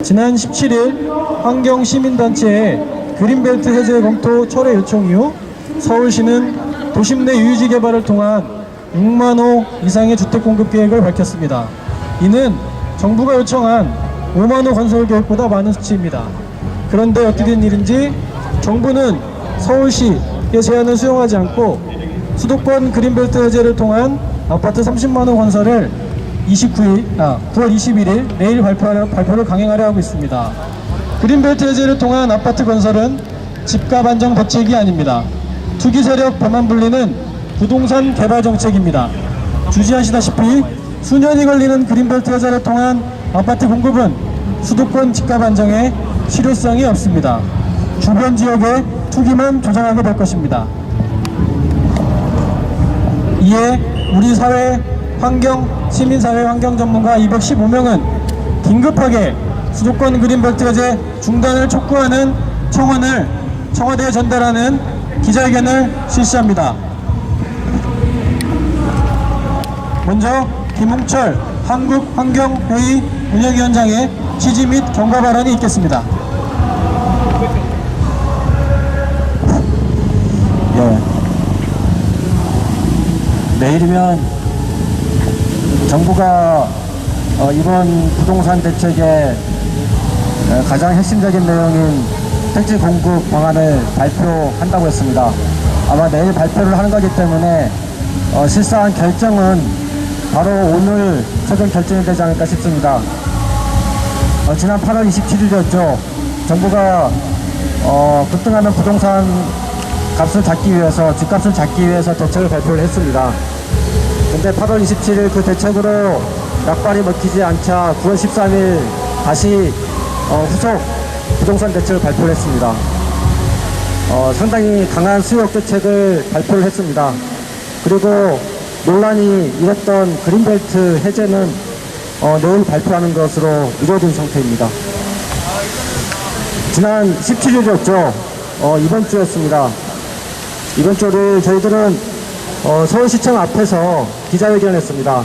지난 17일 환경시민단체의 그린벨트 해제 검토 철회 요청 이후 서울시는 도심 내 유유지 개발을 통한 6만 호 이상의 주택 공급 계획을 밝혔습니다. 이는 정부가 요청한 5만 호 건설 계획보다 많은 수치입니다. 그런데 어떻게 된 일인지 정부는 서울시의 제안을 수용하지 않고 수도권 그린벨트 해제를 통한 아파트 30만 호 건설을 9월 21일 내일 발표를 강행하려 하고 있습니다. 그린벨트 해제를 통한 아파트 건설은 집값 안정 대책이 아닙니다. 투기 세력 배만 불리는 부동산 개발 정책입니다. 주지하시다시피 수년이 걸리는 그린벨트 해제를 통한 아파트 공급은 수도권 집값 안정에 실효성이 없습니다. 주변 지역의 투기만 조장하게 될 것입니다. 이에 우리 사회 시민사회 환경 전문가 215명은 긴급하게 수도권 그린벨트 해제 중단을 촉구하는 청원을 청와대에 전달하는 기자회견을 실시합니다. 먼저 김웅철 한국환경회의 운영위원장의 취지 및 경고 발언이 있겠습니다. 내일이면 정부가 이번 부동산 대책의 가장 핵심적인 내용인 택지 공급 방안을 발표한다고 했습니다. 아마 내일 발표를 하는 거기 때문에 실사한 결정은 바로 오늘 최종 결정이 되지 않을까 싶습니다. 지난 8월 27일이었죠. 정부가 급등하는 부동산 값을 잡기 위해서, 집값을 잡기 위해서 대책을 발표를 했습니다. 근데 8월 27일 그 대책으로 약발이 먹히지 않자 9월 13일 다시 후속 부동산 대책을 발표를 했습니다. 상당히 강한 수요 대책을 발표를 했습니다. 그리고 논란이 일었던 그린벨트 해제는 내일 발표하는 것으로 이루어진 상태입니다. 지난 17일이었죠. 이번 주였습니다. 이번 주를 저희들은 서울시청 앞에서 기자회견을 했습니다.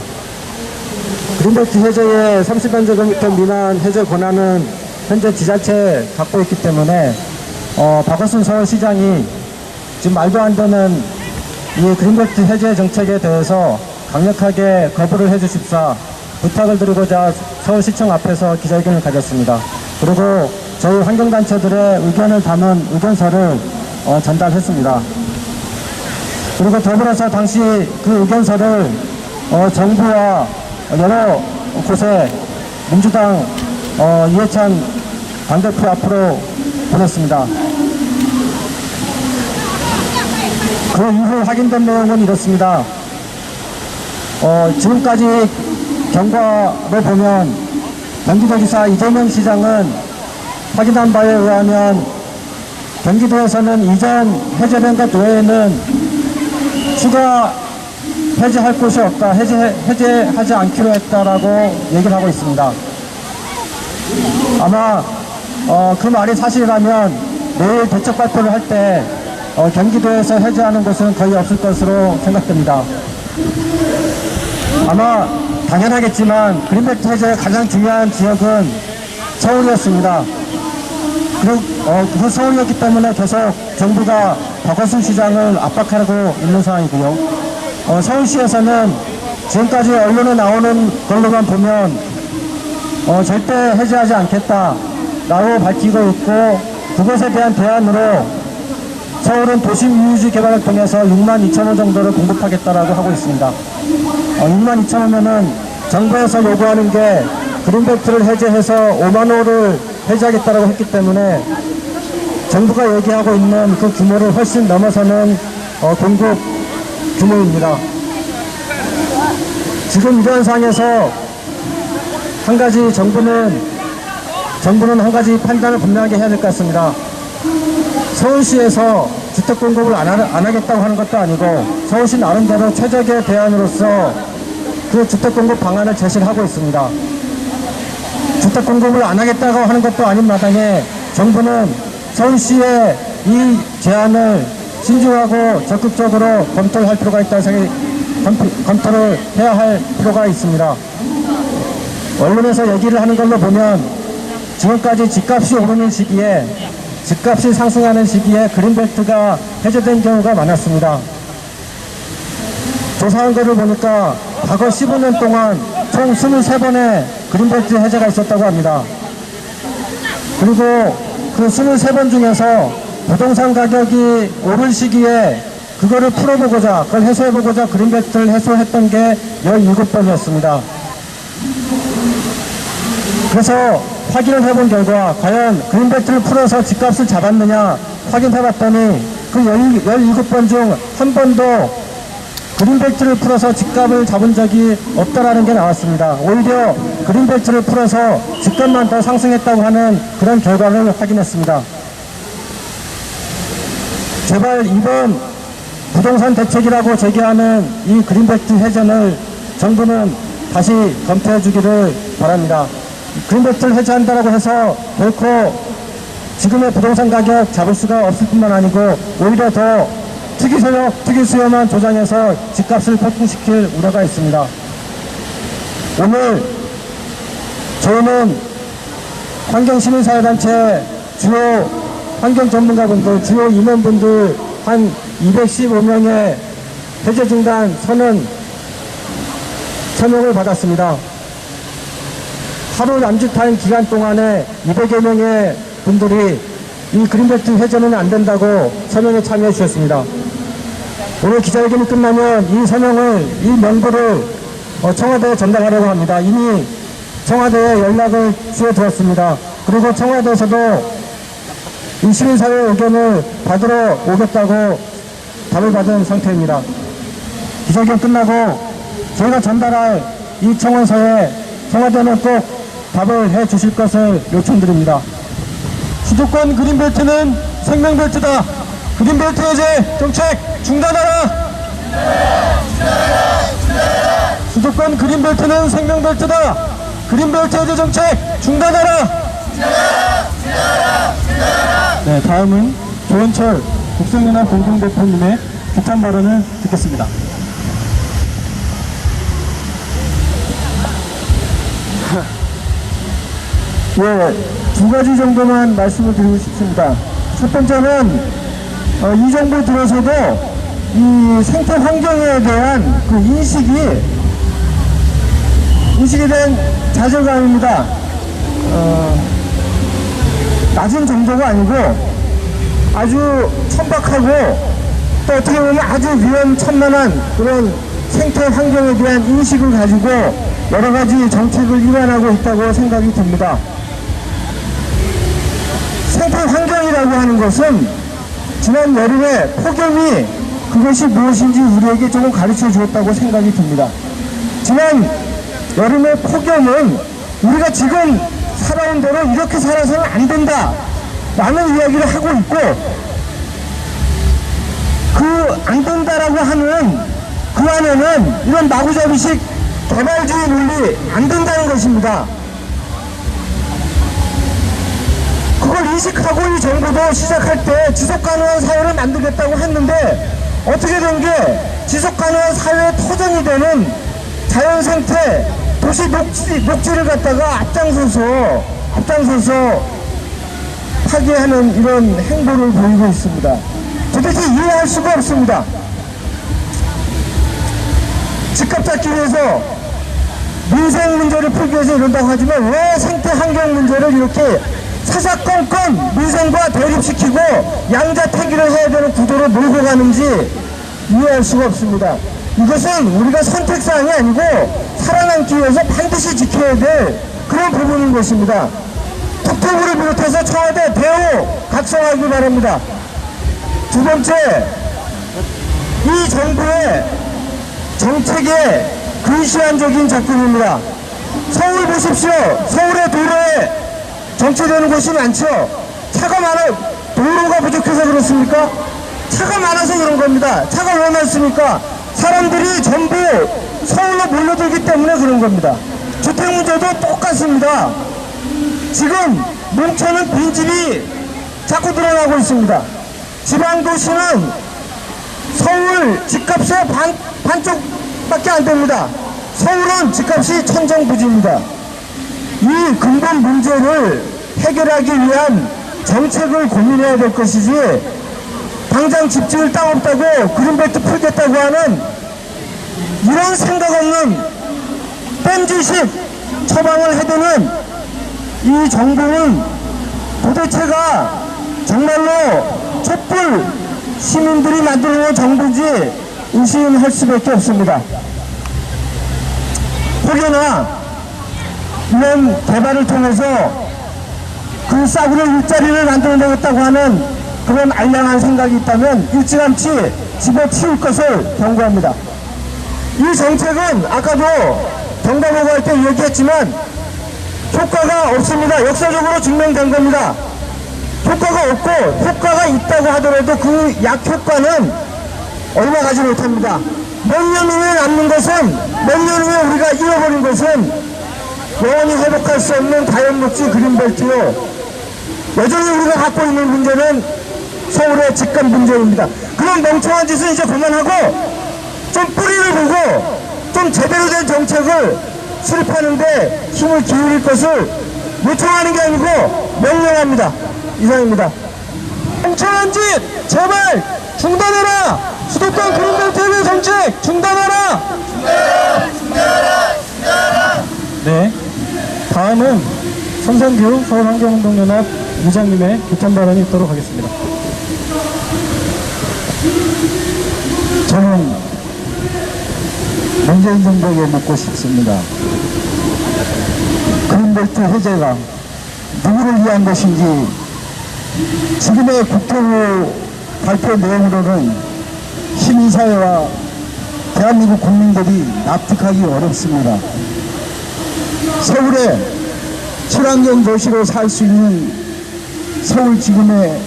그린벨트 해제의 30만제곱미터 미만 해제 권한은 현재 지자체에 갖고 있기 때문에 박원순 서울시장이 지금 말도 안 되는 이 그린벨트 해제 정책에 대해서 강력하게 거부를 해주십사 부탁을 드리고자 서울시청 앞에서 기자회견을 가졌습니다. 그리고 저희 환경단체들의 의견을 담은 의견서를 전달했습니다. 그리고 더불어서 당시 그 의견서를 정부와 여러 곳에 민주당 이해찬 당대표 앞으로 보냈습니다. 그 이후 확인된 내용은 이렇습니다. 지금까지 경과를 보면 경기도지사 이재명 시장은 확인한 바에 의하면 경기도에서는 이전 해제된 것 외에는 추가 해제할 곳이 없다, 해제하지 않기로 했다라고 얘기를 하고 있습니다. 아마 그 말이 사실이라면 내일 대책 발표를 할 때 경기도에서 해제하는 곳은 거의 없을 것으로 생각됩니다. 아마 당연하겠지만 그린벨트 해제의 가장 중요한 지역은 서울이었습니다. 그리고 그 서울이었기 때문에 계속 정부가 박원순 시장을 압박하고 있는 상황이고요. 서울시에서는 지금까지 언론에 나오는 걸로만 보면 절대 해제하지 않겠다라고 밝히고 있고, 그것에 대한 대안으로 서울은 도심 유유지 개발을 통해서 6만 2천 호 정도를 공급하겠다라고 하고 있습니다. 6만 2천 호면은 정부에서 요구하는 게 그린벨트를 해제해서 5만 호를 해제하겠다라고 했기 때문에 정부가 얘기하고 있는 그 규모를 훨씬 넘어서는 공급 규모입니다. 지금 이런 상황에서 한 가지 정부는 한 가지 판단을 분명하게 해야 될 것 같습니다. 서울시에서 주택 공급을 안 하겠다고 하는 것도 아니고 서울시 나름대로 최적의 대안으로서 그 주택 공급 방안을 제시를 하고 있습니다. 주택 공급을 안 하겠다고 하는 것도 아닌 마당에 정부는 서울시의 이 제안을 신중하고 적극적으로 검토를 할 필요가 있다는 생각이 검토를 해야 할 필요가 있습니다. 언론에서 얘기를 하는 걸로 보면 지금까지 집값이 오르는 시기에, 집값이 상승하는 시기에 그린벨트가 해제된 경우가 많았습니다. 조사한 것을 보니까 과거 15년 동안 총 23번의 그린벨트 해제가 있었다고 합니다. 그리고 그 23번 중에서 부동산 가격이 오른 시기에 그거를 풀어보고자, 그걸 해소해보고자 그린벨트를 해소했던 게 17번이었습니다. 그래서 확인을 해본 결과 과연 그린벨트를 풀어서 집값을 잡았느냐 확인해봤더니 그 17번 중 한 번도 그린벨트를 풀어서 집값을 잡은 적이 없다라는 게 나왔습니다. 오히려 그린벨트를 풀어서 집값만 더 상승했다고 하는 그런 결과를 확인했습니다. 제발 이번 부동산 대책이라고 제기하는 이 그린벨트 해제를 정부는 다시 검토해 주기를 바랍니다. 그린벨트를 해제한다고 해서 결코 지금의 부동산 가격 잡을 수가 없을 뿐만 아니고 오히려 더 특이 수요만 조장해서 집값을 폭등시킬 우려가 있습니다. 오늘 저희는 환경시민사회단체 주요 환경 전문가분들, 주요 임원분들 한 215명의 해제 중단 선언 서명을 받았습니다. 하루 남짓한 기간 동안에 200여 명의 분들이 이 그린벨트 해제는 안 된다고 서명에 참여해 주셨습니다. 오늘 기자회견이 끝나면 이 서명을, 이 명부를 청와대에 전달하려고 합니다. 이미 청와대에 연락을 주어들었습니다. 그리고 청와대에서도 이 시민사회 의견을 받으러 오겠다고 답을 받은 상태입니다. 기자회견 끝나고 저희가 전달할 이 청원서에 청와대는 꼭 답을 해 주실 것을 요청드립니다. 수도권 그린벨트는 생명벨트다. 그린벨트 해제 정책 중단하라. 수도권 그린벨트는 생명벨트다. 그린벨트 해제 정책 중단하라. 네, 다음은 조원철 국정연합 공동대표님의 규탄 발언을 듣겠습니다. 예, 두 가지 정도만 말씀을 드리고 싶습니다. 첫 번째는 이 정부 들어서도 이 생태 환경에 대한 그 인식에 대한 좌절감입니다. 낮은 정도가 아니고 아주 천박하고 또 어떻게 보면 아주 위험천만한 그런 생태 환경에 대한 인식을 가지고 여러 가지 정책을 일환하고 있다고 생각이 듭니다. 생태 환경이라고 하는 것은 지난 여름에 폭염이 그것이 무엇인지 우리에게 조금 가르쳐 주었다고 생각이 듭니다. 지난 여름의 폭염은 우리가 지금 살아온 대로 이렇게 살아서는 안 된다 라는 이야기를 하고 있고, 그 안 된다라고 하는 그 안에는 이런 마구잡이식 개발주의 논리 안 된다는 것입니다. 그걸 인식하고 이 정부도 시작할 때 지속가능한 사회를 만들겠다고 했는데 어떻게 된 게 지속가능한 사회의 터전이 되는 자연생태 도시 녹지를 갖다가 앞장서서 파괴하는 이런 행보를 보이고 있습니다. 도대체 이해할 수가 없습니다. 집값 잡기 위해서 민생 문제를 풀기 위해서 이런다고 하지만 왜 생태 환경 문제를 이렇게 사사건건 민생과 대립시키고 양자택일을 해야 되는 구도로 몰고 가는지 이해할 수가 없습니다. 이것은 우리가 선택사항이 아니고 살아남기 위해서 반드시 지켜야 될 그런 부분인 것입니다. 국토부를 비롯해서 청와대 대우 각성하기 바랍니다. 두 번째, 이 정부의 정책의 근시안적인 작품입니다. 서울 보십시오. 서울의 도로에 정체되는 곳이 많죠. 차가 많아요. 도로가 부족해서 그렇습니까? 차가 많아서 그런 겁니다. 차가 왜 많습니까? 사람들이 전부 서울로 몰려들기 때문에 그런 겁니다. 주택 문제도 똑같습니다. 지금 농촌은 빈집이 자꾸 늘어나고 있습니다. 지방도시는 서울 집값의 반쪽밖에 안 됩니다. 서울은 집값이 천정부지입니다. 이 근본 문제를 해결하기 위한 정책을 고민해야 될 것이지, 당장 집 지을 땅 없다고 그린벨트 풀겠다고 하는 이런 생각 없는 뺀짓식 처방을 해대는 이 정부는 도대체가 정말로 촛불 시민들이 만들어놓은 정부인지 의심할 수밖에 없습니다. 혹여나 이런 개발을 통해서 그 싸구려 일자리를 만들어내겠다고 하는 그런 알량한 생각이 있다면 일찌감치 집어치울 것을 경고합니다. 이 정책은 아까도 경과보고 할 때 얘기했지만 효과가 없습니다. 역사적으로 증명된 겁니다. 효과가 없고, 효과가 있다고 하더라도 그 약효과는 얼마 가지 못합니다. 몇 년 후에 남는 것은, 몇 년 후에 우리가 잃어버린 것은 영원히 회복할 수 없는 다연목지 그린벨트요, 여전히 우리가 갖고 있는 문제는 서울의 집값 문제입니다. 그런 멍청한 짓은 이제 그만하고 좀 뿌리를 보고 좀 제대로 된 정책을 수립하는데 힘을 기울일 것을 요청하는 게 아니고 명령합니다. 이상입니다. 멍청한 짓 제발 중단해라. 수도권 그린벨트에 대한 정책 중단하라. 네, 다음은 손선규 서울환경운동연합 의장님의 규탄 발언이 있도록 하겠습니다. 저는 문재인 정부에게 묻고 싶습니다. 그린벨트 해제가 누구를 위한 것인지 지금의 국토부 발표 내용으로는 시민사회와 대한민국 국민들이 납득하기 어렵습니다. 서울에 친환경 도시로 살 수 있는 서울 지금의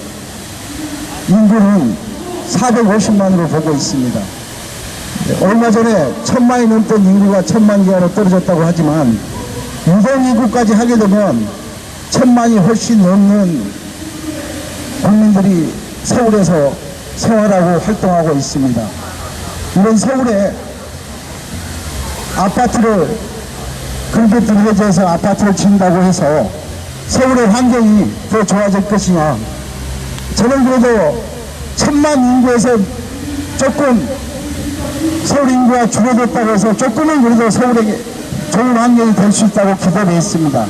인구는 450만으로 보고 있습니다. 얼마 전에 1000만이 넘던 인구가 1000만 기하로 떨어졌다고 하지만 유동인구까지 하게 되면 1000만이 훨씬 넘는 국민들이 서울에서 생활하고 활동하고 있습니다. 이런 서울에 아파트를 그린벨트 해제해서 아파트를 짓는다고 해서 서울의 환경이 더 좋아질 것이냐, 저는 그래도 1000만 인구에서 조금 서울 인구가 줄어들었다고 해서 조금은 그래도 서울에게 좋은 환경이 될 수 있다고 기대되어 있습니다.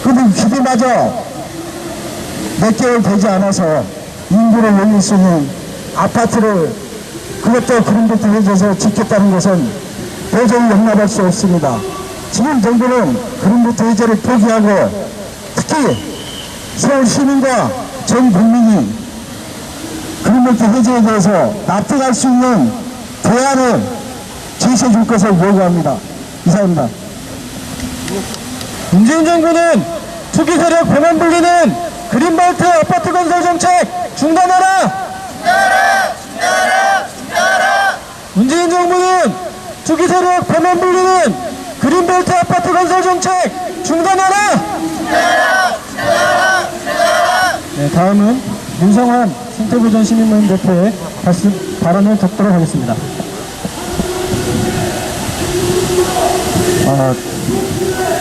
그런데 기대마저 몇 개월 되지 않아서 인구를 올릴 수 있는 아파트를 그것도 그린벨트 해제해서 짓겠다는 것은 도저히 용납할 수 없습니다. 지금 정부는 그린벨트 해제를 포기하고 특히 서울 시민과 전 국민이 그린벨트 해제에 대해서 납득할 수 있는 대안을 제시해 줄 것을 요구합니다. 이상입니다. 문재인 정부는 투기 세력 배만 불리는 그린벨트 아파트 건설 정책 중단하라! 문재인 정부는 투기 세력 배만 불리는 그린벨트 아파트 건설 정책 중단하라! 네, 다음은 윤성환 생태보전 시민모임 대표의 발언을 듣도록 하겠습니다.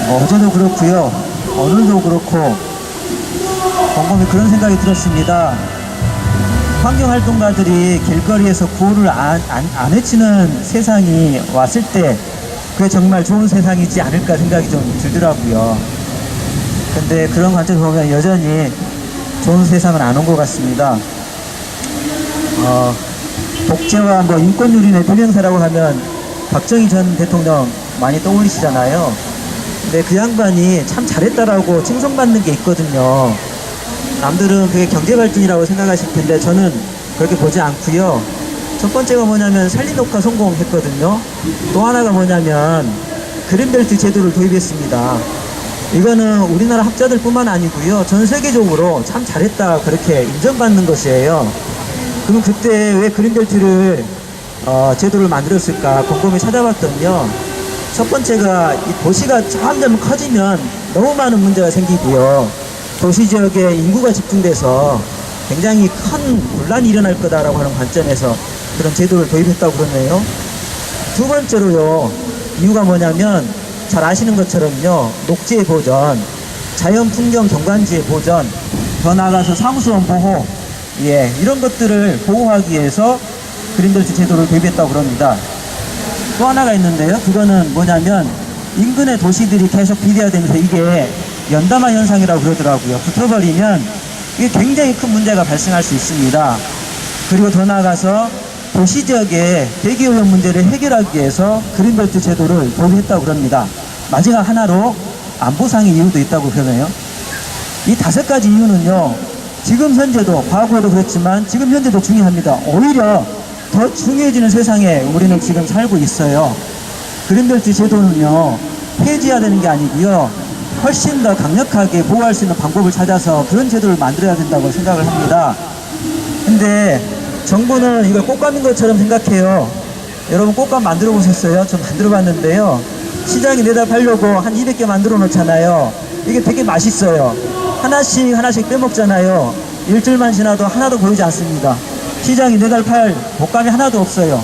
어제도 그렇고요, 오늘도 그렇고 곰곰이 그런 생각이 들었습니다. 환경활동가들이 길거리에서 구호를 안 외치는 세상이 왔을 때 그게 정말 좋은 세상이지 않을까 생각이 좀 들더라고요. 근데 그런 관점에서 보면 여전히 좋은 세상은 안 온 것 같습니다. 독재와 뭐 인권유린의 대명사라고 하면 박정희 전 대통령 많이 떠올리시잖아요. 근데 그 양반이 참 잘했다라고 칭송받는 게 있거든요. 남들은 그게 경제발전이라고 생각하실 텐데 저는 그렇게 보지 않고요. 첫 번째가 뭐냐면 산림녹화 성공했거든요. 또 하나가 뭐냐면 그린벨트 제도를 도입했습니다. 이거는 우리나라 학자들 뿐만 아니고요, 전 세계적으로 참 잘했다 그렇게 인정받는 것이에요. 그럼 그때 왜 그린벨트를 제도를 만들었을까 곰곰이 찾아봤더니요, 첫 번째가 이 도시가 점점 커지면 너무 많은 문제가 생기고요, 도시 지역에 인구가 집중돼서 굉장히 큰 분란이 일어날 거다라고 하는 관점에서 그런 제도를 도입했다고 그러네요. 두 번째로요, 이유가 뭐냐면 잘 아시는 것처럼요, 녹지 보전, 자연 풍경 경관지의 보전, 더 나아가서 상수원 보호, 이런 것들을 보호하기 위해서 그린벨트 제도를 도입했다고 그럽니다. 또 하나가 있는데요. 그거는 뭐냐면 인근의 도시들이 계속 비대화되면서 이게 연담화 현상이라고 그러더라고요. 붙어버리면 이게 굉장히 큰 문제가 발생할 수 있습니다. 그리고 더 나아가서 도시 지역의 대기오염 문제를 해결하기 위해서 그린벨트 제도를 도입했다고 그럽니다. 마지막 하나로 안보상의 이유도 있다고 그러네요. 이 5가지 이유는요, 지금 현재도 과거에도 그랬지만 지금 현재도 중요합니다. 오히려 더 중요해지는 세상에 우리는 지금 살고 있어요. 그린벨트 제도는요, 폐지해야 되는 게 아니고요, 훨씬 더 강력하게 보호할 수 있는 방법을 찾아서 그런 제도를 만들어야 된다고 생각을 합니다. 근데 정부는 이걸 꽃감인 것처럼 생각해요. 여러분 꽃감 만들어 보셨어요? 저 만들어 봤는데요, 시장에 내다 팔려고 한 200개 만들어 놓잖아요. 이게 되게 맛있어요. 하나씩 빼먹잖아요. 일주일만 지나도 하나도 보이지 않습니다. 시장에 내다 팔 곶감이 하나도 없어요.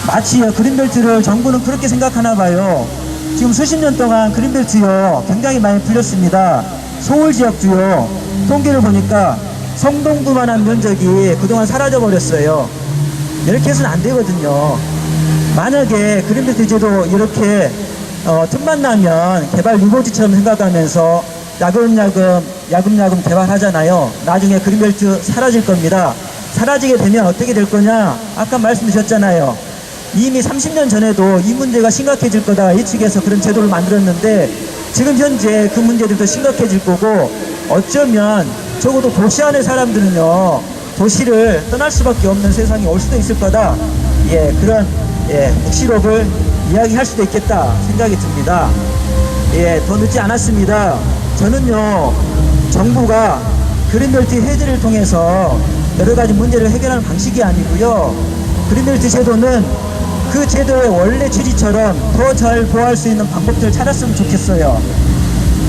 마치 그린벨트를 정부는 그렇게 생각하나 봐요. 지금 수십 년 동안 그린벨트요 굉장히 많이 풀렸습니다. 서울 지역도요, 통계를 보니까 성동구만한 면적이 그동안 사라져 버렸어요. 이렇게 해서는 안 되거든요. 만약에 그린벨트 제도 이렇게 틈만 나면 개발 유보지처럼 생각하면서 야금야금 개발하잖아요. 나중에 그린벨트 사라질 겁니다. 사라지게 되면 어떻게 될 거냐? 아까 말씀드렸잖아요. 이미 30년 전에도 이 문제가 심각해질 거다 예측해서 그런 제도를 만들었는데, 지금 현재 그 문제들도 심각해질 거고, 어쩌면 적어도 도시 안의 사람들은요, 도시를 떠날 수밖에 없는 세상이 올 수도 있을 거다. 그런 묵시록을 이야기할 수도 있겠다 생각이 듭니다. 더 늦지 않았습니다. 저는요, 정부가 그린벨트 해제를 통해서 여러 가지 문제를 해결하는 방식이 아니고요, 그린벨트 제도는 그 제도의 원래 취지처럼 더 잘 보호할 수 있는 방법들을 찾았으면 좋겠어요.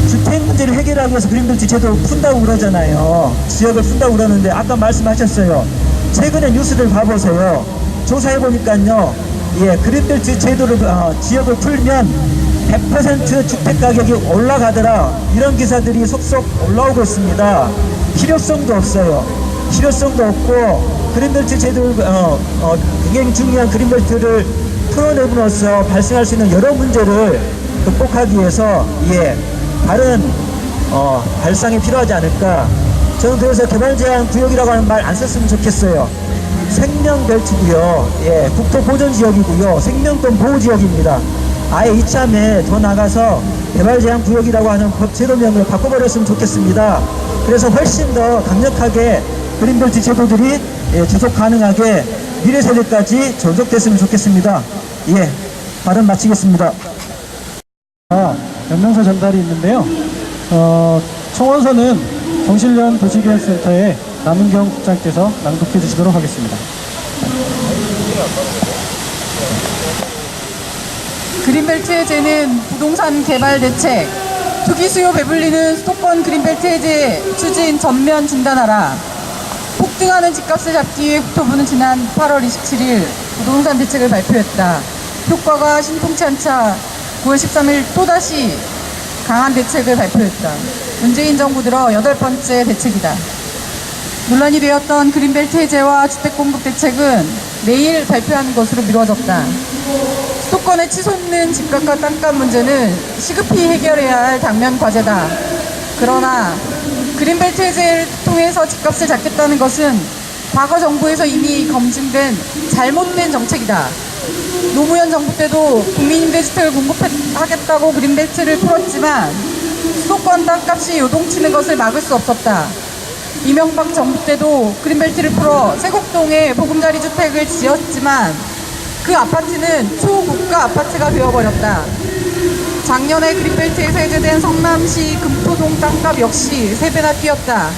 주택 문제를 해결하기 위해서 그린벨트 제도를 푼다고 그러잖아요. 지역을 푼다고 그러는데 아까 말씀하셨어요. 최근에 뉴스를 봐보세요. 조사해보니까요, 그린벨트 제도를 지역을 풀면 100% 주택 가격이 올라가더라, 이런 기사들이 속속 올라오고 있습니다. 필요성도 없어요. 필요성도 없고, 그린벨트 제도를 굉장히 중요한 그린벨트를 풀어내므로써 발생할 수 있는 여러 문제를 극복하기 위해서 다른 발상이 필요하지 않을까. 저는 그래서 개발제한 구역이라고 하는 말 안 썼으면 좋겠어요. 생명벨트고요, 국토보전지역이고요, 생명권 보호지역입니다. 아예 이참에 더 나가서 개발제한 구역이라고 하는 법 제도명을 바꿔버렸으면 좋겠습니다. 그래서 훨씬 더 강력하게 그린벨트 제도들이 지속 가능하게 미래 세대까지 전속됐으면 좋겠습니다. 발언 마치겠습니다. 연명서 전달이 있는데요. 청원서는 정실련 도시개발센터의 남은경 국장께서 낭독해 주시도록 하겠습니다. 그린벨트 해제는 부동산 개발 대책, 투기 수요 배불리는 수도권 그린벨트 해제 추진 전면 중단하라. 폭등하는 집값을 잡기 위해 국토부는 지난 8월 27일 부동산 대책을 발표했다. 효과가 신통치 않자 9월 13일 또다시 강한 대책을 발표했다. 문재인 정부 들어 8번째 대책이다. 논란이 되었던 그린벨트 해제와 주택공급 대책은 내일 발표하는 것으로 미뤄졌다. 수도권에 치솟는 집값과 땅값 문제는 시급히 해결해야 할 당면 과제다. 그러나 그린벨트 해제를 통해서 집값을 잡겠다는 것은 과거 정부에서 이미 검증된 잘못된 정책이다. 노무현 정부 때도 국민임대주택을 공급하겠다고 그린벨트를 풀었지만 수도권 땅값이 요동치는 것을 막을 수 없었다. 이명박 정부 때도 그린벨트를 풀어 세곡동에 보금자리 주택을 지었지만 그 아파트는 초고가 아파트가 되어버렸다. 작년에 그린벨트에서 해제된 성남시 금토동 땅값 역시 3배나 뛰었다.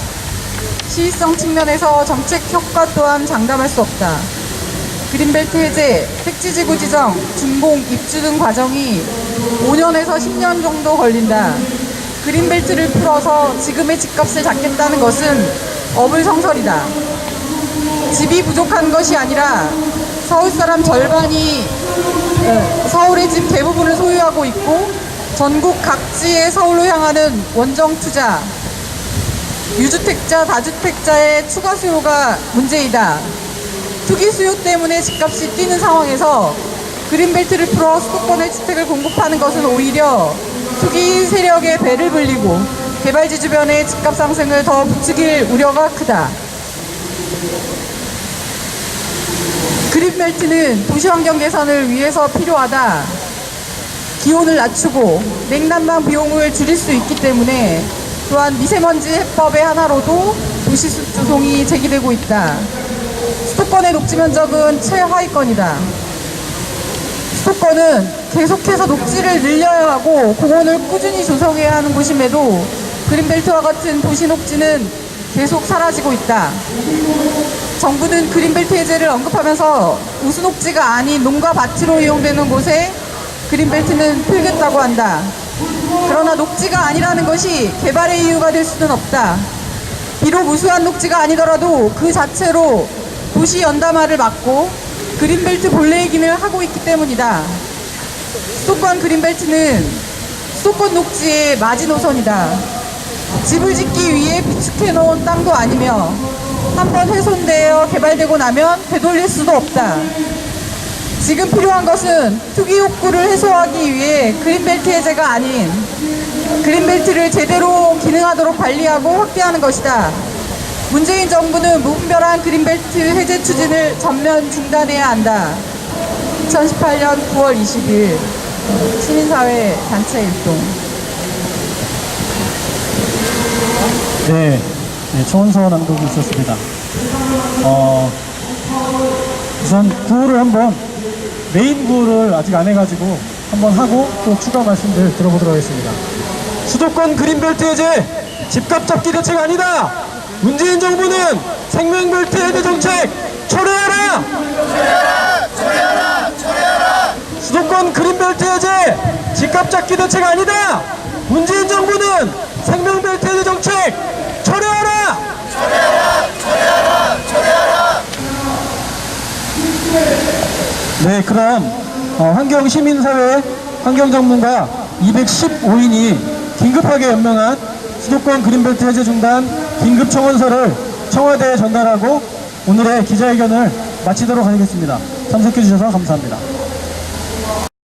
시의성 측면에서 정책 효과 또한 장담할 수 없다. 그린벨트 해제, 택지지구 지정, 준공, 입주 등 과정이 5년에서 10년 정도 걸린다. 그린벨트를 풀어서 지금의 집값을 잡겠다는 것은 어불성설이다. 집이 부족한 것이 아니라 서울 사람 절반이 서울의 집 대부분을 소유하고 있고 전국 각지의 서울로 향하는 원정 투자, 유주택자, 다주택자의 추가 수요가 문제이다. 투기 수요 때문에 집값이 뛰는 상황에서 그린벨트를 풀어 수도권의 주택을 공급하는 것은 오히려 투기 세력의 배를 불리고 개발지 주변의 집값 상승을 더 부추길 우려가 크다. 그린벨트는 도시환경 개선을 위해서 필요하다. 기온을 낮추고 냉난방 비용을 줄일 수 있기 때문에, 또한 미세먼지 해법의 하나로도 도시숲 조성이 제기되고 있다. 수도권의 녹지 면적은 최하위권이다. 수도권은 계속해서 녹지를 늘려야 하고 공원을 꾸준히 조성해야 하는 곳임에도 그린벨트와 같은 도시 녹지는 계속 사라지고 있다. 정부는 그린벨트 해제를 언급하면서 우수녹지가 아닌 농가 밭으로 이용되는 곳에 그린벨트는 풀겠다고 한다. 그러나 녹지가 아니라는 것이 개발의 이유가 될 수는 없다. 비록 우수한 녹지가 아니더라도 그 자체로 도시 연담화를 막고 그린벨트 본래의 기능을 하고 있기 때문이다. 수도권 그린벨트는 수도권 녹지의 마지노선이다. 집을 짓기 위해 비축해놓은 땅도 아니며 한번 훼손되어 개발되고 나면 되돌릴 수도 없다. 지금 필요한 것은 투기 욕구를 해소하기 위해 그린벨트 해제가 아닌 그린벨트를 제대로 기능하도록 관리하고 확대하는 것이다. 문재인 정부는 무분별한 그린벨트 해제 추진을 전면 중단해야 한다. 2018년 9월 20일 시민사회 단체 일동. 네, 청원서 낭독이 있었습니다. 우선 구호를 한번, 메인 구호를 아직 안 해가지고 한번 하고 또 추가 말씀들 들어보도록 하겠습니다. 수도권 그린벨트 해제 집값 잡기 대책 아니다. 문재인 정부는 생명벨트 해제 정책 철회하라. 수도권 그린벨트 해제 집값 잡기 대책 아니다. 문재인 정부는 생명벨트 해제 정책 철회하라. 네, 그럼 환경시민사회 환경전문가 215인이 긴급하게 연명한 수도권 그린벨트 해제 중단 긴급청원서를 청와대에 전달하고 오늘의 기자회견을 마치도록 하겠습니다. 참석해 주셔서 감사합니다.